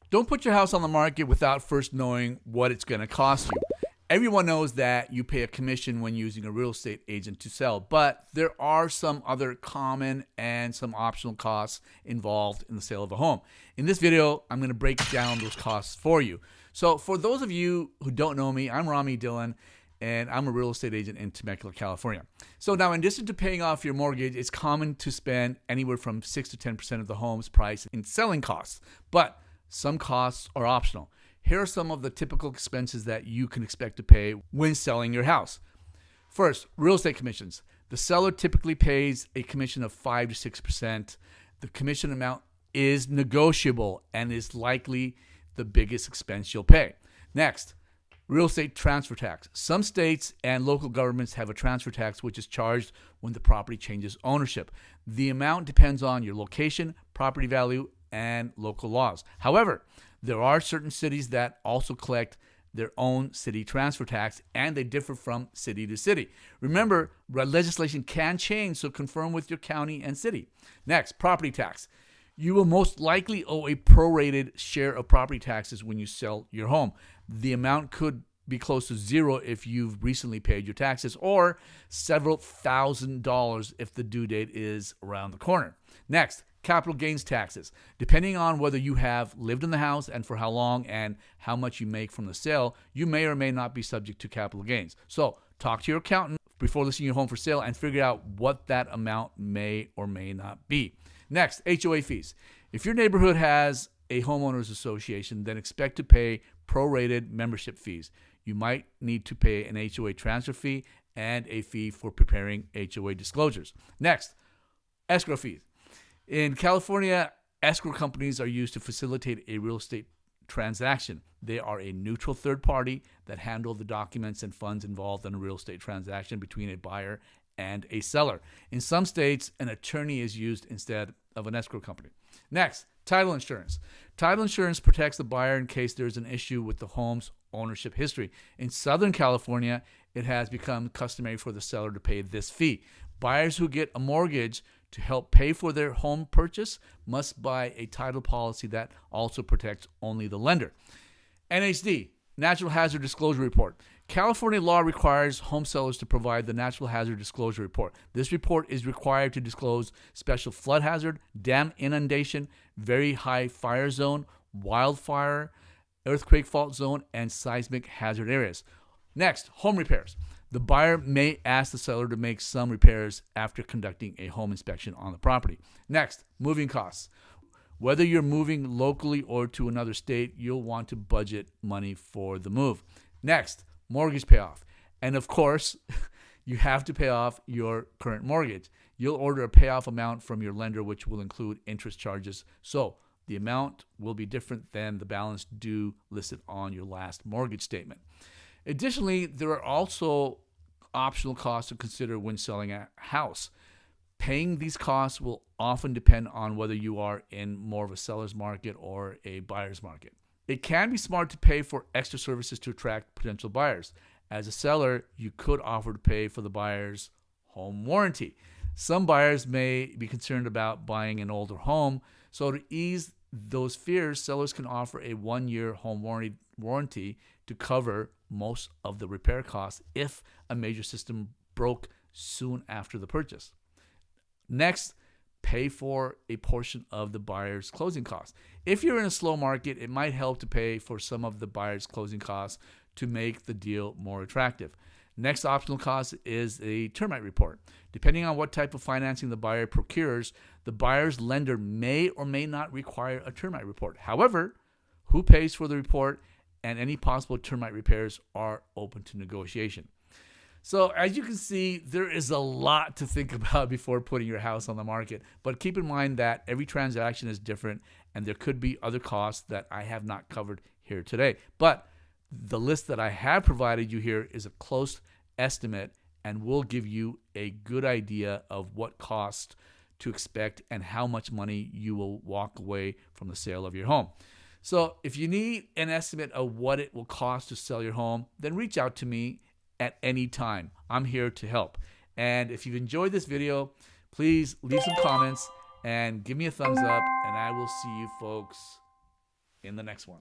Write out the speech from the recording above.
Don't put your house on the market without first knowing what it's going to cost you. Everyone knows that you pay a commission when using a real estate agent to sell, but there are some other common and some optional costs involved in the sale of a home. In this video, I'm going to break down those costs for you. So for those of you who don't know me, I'm Rami Dhillon, and I'm a real estate agent in Temecula, California. So now, in addition to paying off your mortgage, it's common to spend anywhere from 6 to 10% of the home's price in selling costs, but some costs are optional. Here are some of the typical expenses that you can expect to pay when selling your house. First, real estate commissions. The seller typically pays a commission of 5 to 6%. The commission amount is negotiable and is likely the biggest expense you'll pay. Next, real estate transfer tax. Some states and local governments have a transfer tax which is charged when the property changes ownership. The amount depends on your location, property value, and local laws. However, there are certain cities that also collect their own city transfer tax, and they differ from city to city. Remember, legislation can change, so confirm with your county and city. Next, property tax. You will most likely owe a prorated share of property taxes when you sell your home. The amount could be close to zero if you've recently paid your taxes, or several $1,000s if the due date is around the corner. Next, capital gains taxes. Depending on whether you have lived in the house and for how long and how much you make from the sale, you may or may not be subject to capital gains. So talk to your accountant before listing your home for sale and figure out what that amount may or may not be. Next, HOA fees. If your neighborhood has a homeowners association, then expect to pay prorated membership fees. You might need to pay an HOA transfer fee and a fee for preparing HOA disclosures. Next, escrow fees. In California, escrow companies are used to facilitate a real estate transaction. They are a neutral third party that handle the documents and funds involved in a real estate transaction between a buyer and a seller. In some states, an attorney is used instead of an escrow company. Next, title insurance. Title insurance protects the buyer in case there's an issue with the home's ownership history. In Southern California, it has become customary for the seller to pay this fee. Buyers who get a mortgage to help pay for their home purchase must buy a title policy that also protects only the lender. NHD, Natural Hazard Disclosure Report. California law requires home sellers to provide the Natural Hazard Disclosure Report. This report is required to disclose special flood hazard, dam inundation, very high fire zone, wildfire, earthquake fault zone, and seismic hazard areas. Next, home repairs. The buyer may ask the seller to make some repairs after conducting a home inspection on the property. Next, moving costs. Whether you're moving locally or to another state, you'll want to budget money for the move. Next, mortgage payoff. And of course, you have to pay off your current mortgage. You'll order a payoff amount from your lender, which will include interest charges. So the amount will be different than the balance due listed on your last mortgage statement. Additionally, there are also optional costs to consider when selling a house. Paying these costs will often depend on whether you are in more of a seller's market or a buyer's market. It can be smart to pay for extra services to attract potential buyers. As a seller, you could offer to pay for the buyer's home warranty. Some buyers may be concerned about buying an older home, so to ease those fears, sellers can offer a 1-year home warranty to cover most of the repair costs if a major system broke soon after the purchase. Next, pay for a portion of the buyer's closing costs. If you're in a slow market, it might help to pay for some of the buyer's closing costs to make the deal more attractive. Next optional cost is a termite report. Depending on what type of financing the buyer procures, the buyer's lender may or may not require a termite report. However, who pays for the report and any possible termite repairs are open to negotiation. So as you can see, there is a lot to think about before putting your house on the market. But keep in mind that every transaction is different and there could be other costs that I have not covered here today. But the list that I have provided you here is a close estimate and will give you a good idea of what cost to expect and how much money you will walk away from the sale of your home. So if you need an estimate of what it will cost to sell your home, then reach out to me at any time. I'm here to help. And if you've enjoyed this video, please leave some comments and give me a thumbs up, and I will see you folks in the next one.